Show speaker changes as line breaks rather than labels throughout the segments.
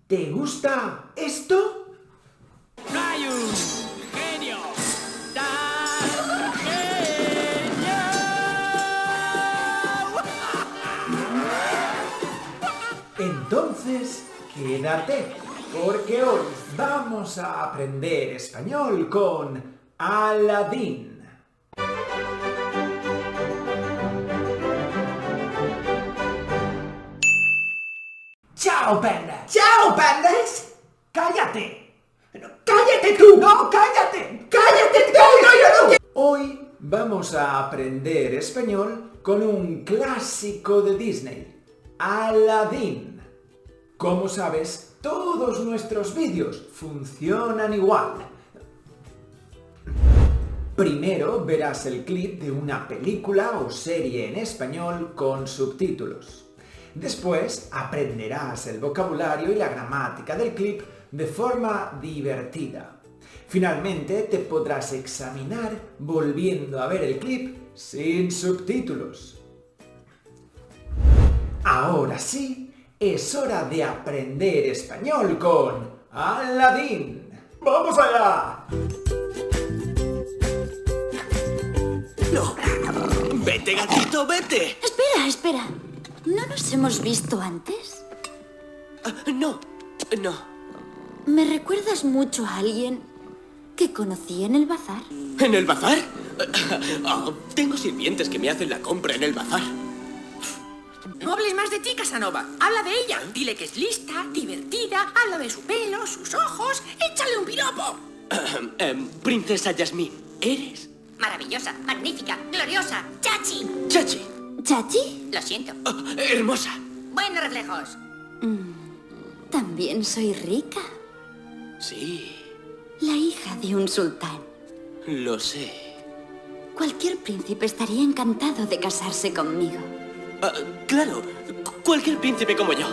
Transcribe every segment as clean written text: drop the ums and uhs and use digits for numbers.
¿Te gusta esto?
¡Hay un genio tan genio!
Entonces, quédate, porque hoy vamos a aprender español con Aladín. ¡Chao, panda! ¡Chao, pandas! ¡Cállate! No, ¡cállate tú! ¡No, cállate! ¡Cállate tú! ¡No, yo no quiero! Hoy vamos a aprender español con un clásico de Disney, Aladín. Como sabes, todos nuestros vídeos funcionan igual. Primero verás el clip de una película o serie en español con subtítulos. Después aprenderás el vocabulario y la gramática del clip de forma divertida. Finalmente te podrás examinar volviendo a ver el clip sin subtítulos. Ahora sí, es hora de aprender español con Aladín. ¡Vamos allá!
¡No! ¡Vete, gatito, vete!
Espera. ¿No nos hemos visto antes?
No.
¿Me recuerdas mucho a alguien que conocí en el bazar?
¿En el bazar? Tengo sirvientes que me hacen la compra en el bazar.
No hables más de ti, Casanova. Habla de ella. Dile que es lista, divertida, habla de su pelo, sus ojos. ¡Échale un piropo!
Princesa Yasmín, ¿eres?
Maravillosa, magnífica, gloriosa. ¡Chachi!
Chachi.
¿Chachi?
Lo siento.
Hermosa.
Buenos reflejos.
También soy rica.
Sí,
La hija de un sultán.
lo sé.
Cualquier príncipe estaría encantado de casarse conmigo.
Claro, cualquier príncipe como yo.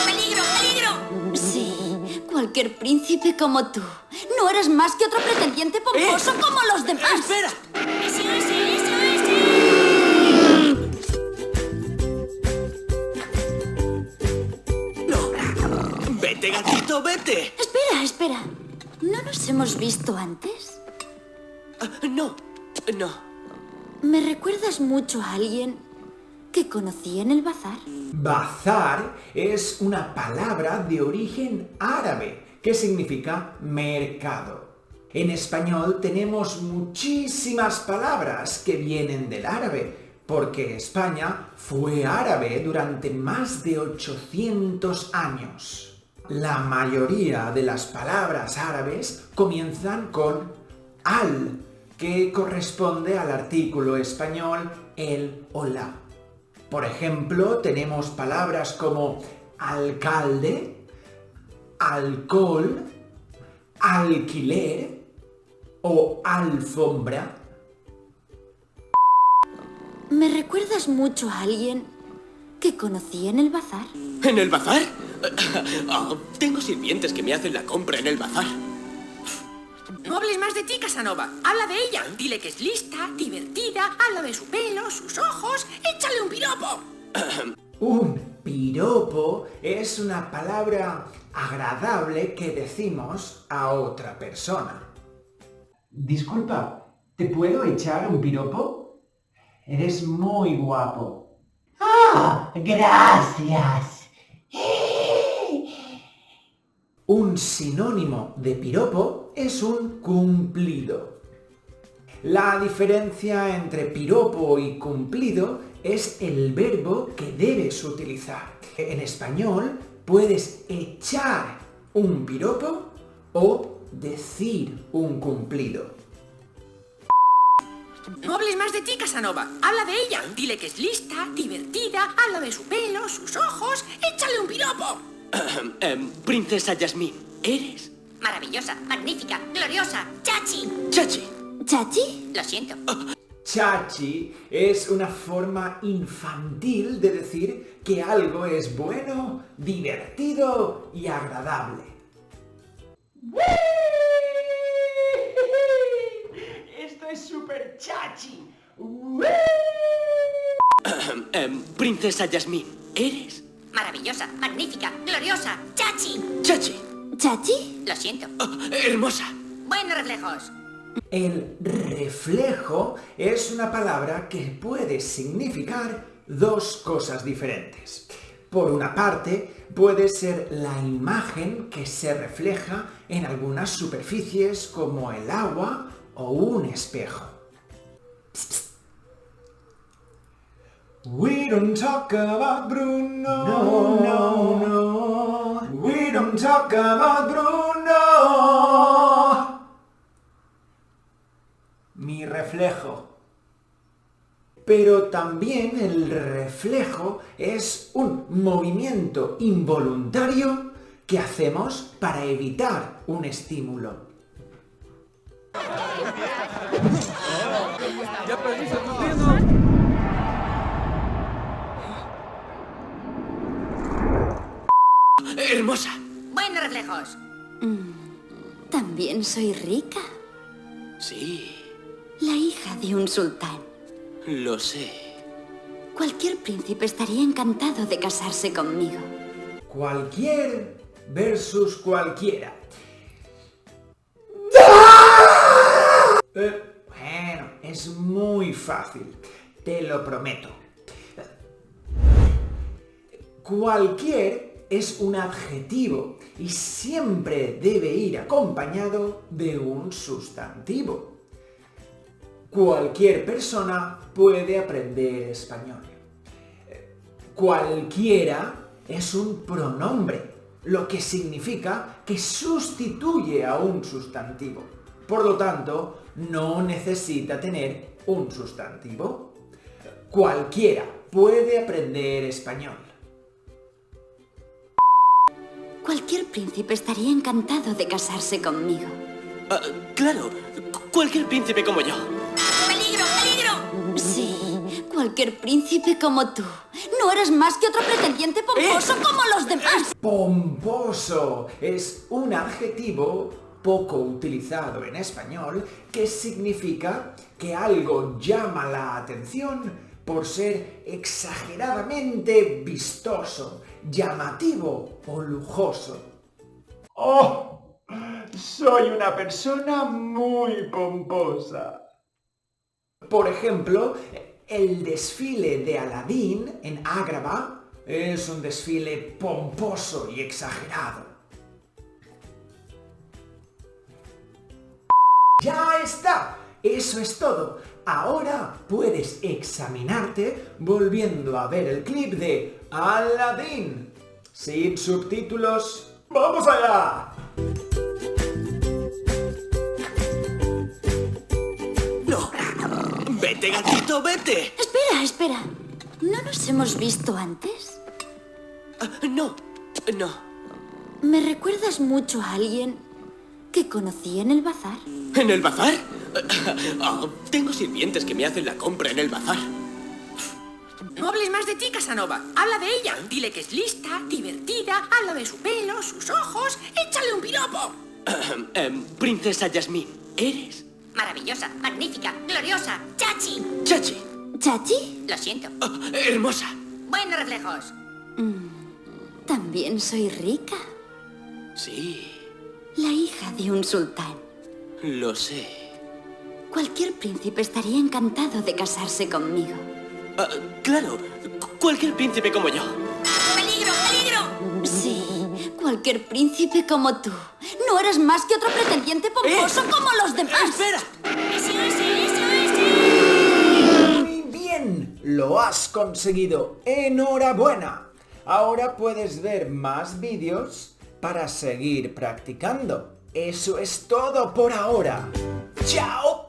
¡Peligro, peligro!
Sí, cualquier príncipe como tú. No eres más que otro pretendiente pomposo como los demás.
¡Espera!
¡Eso!
¡No! ¡Vete, gatito, vete!
Espera. ¿No nos hemos visto antes?
No.
¿Me recuerdas mucho a alguien que conocí en el bazar?
Bazar es una palabra de origen árabe que significa mercado. En español tenemos muchísimas palabras que vienen del árabe, porque España fue árabe durante más de 800 años. La mayoría de las palabras árabes comienzan con al, que corresponde al artículo español el o la. Por ejemplo, tenemos palabras como alcalde, alcohol, alquiler o alfombra.
¿Me recuerdas mucho a alguien que conocí en el bazar?
¿En el bazar? Tengo sirvientes que me hacen la compra en el bazar.
No hables más de ti, Casanova. Habla de ella. Dile que es lista, divertida, habla de su pelo, sus ojos. ¡Échale un piropo!
Un piropo es una palabra agradable que decimos a otra persona. Disculpa, ¿te puedo echar un piropo? Eres muy guapo.
¡Ah! ¡Gracias!
Un sinónimo de piropo es un cumplido. La diferencia entre piropo y cumplido es el verbo que debes utilizar. En español puedes echar un piropo o decir un cumplido.
No hables más de ti, Casanova. Habla de ella. Dile que es lista, divertida, habla de su pelo, sus ojos. ¡Échale un piropo!
Princesa Yasmín, ¿eres?
Maravillosa, magnífica, gloriosa. ¡Chachi!
Chachi.
¿Chachi?
Lo siento.
Chachi es una forma infantil de decir que algo es bueno, divertido y agradable. Esto es súper chachi.
Princesa Yasmín, ¿eres?
Maravillosa, magnífica, gloriosa, chachi.
Chachi.
¿Chachi?
Lo siento.
Hermosa.
Buenos reflejos.
El reflejo es una palabra que puede significar dos cosas diferentes. Por una parte, puede ser la imagen que se refleja en algunas superficies como el agua o un espejo. Psst, psst. We don't talk about Bruno. No, no, no. We don't talk about Bruno. Mi reflejo. Pero también el reflejo es un movimiento involuntario que hacemos para evitar un estímulo.
Hermosa.
Buenos reflejos.
También soy rica.
Sí,
La hija de un sultán.
lo sé.
Cualquier príncipe estaría encantado de casarse conmigo.
Cualquier versus cualquiera. Bueno, es muy fácil, te lo prometo. Cualquier es un adjetivo y siempre debe ir acompañado de un sustantivo. Cualquier persona puede aprender español. Cualquiera es un pronombre, lo que significa que sustituye a un sustantivo. Por lo tanto, no necesita tener un sustantivo. Cualquiera puede aprender español.
Cualquier príncipe estaría encantado de casarse conmigo.
Claro, cualquier príncipe como yo.
¡Peligro, peligro!
Sí, cualquier príncipe como tú. No eres más que otro pretendiente pomposo como los demás.
Pomposo es un adjetivo poco utilizado en español que significa que algo llama la atención por ser exageradamente vistoso, llamativo o lujoso. ¡Oh! Soy una persona muy pomposa. Por ejemplo, el desfile de Aladín en Agrabah es un desfile pomposo y exagerado. ¡Ya está! Eso es todo. Ahora puedes examinarte volviendo a ver el clip de Aladín. Sin subtítulos. ¡Vamos allá!
No. Vete, gatito, vete.
Espera. ¿No nos hemos visto antes?
No.
¿Me recuerdas mucho a alguien que conocí en el bazar?
¿En el bazar? Tengo sirvientes que me hacen la compra en el bazar.
No hables más de ti, Casanova. Habla de ella. Dile que es lista, divertida, habla de su pelo, sus ojos. ¡Échale un piropo!
Princesa Yasmín, ¿eres?
Maravillosa, magnífica, gloriosa, chachi.
Chachi.
¿Chachi?
Lo siento.
Hermosa.
Buenos reflejos.
También soy rica.
Sí,
La hija de un sultán.
lo sé.
Cualquier príncipe estaría encantado de casarse conmigo.
Claro, cualquier príncipe como yo.
¡Peligro, peligro!
Sí, cualquier príncipe como tú. No eres más que otro pretendiente pomposo como los demás.
¡Espera!
Muy bien, lo has conseguido. ¡Enhorabuena! Ahora puedes ver más vídeos para seguir practicando. Eso es todo por ahora. ¡Chao!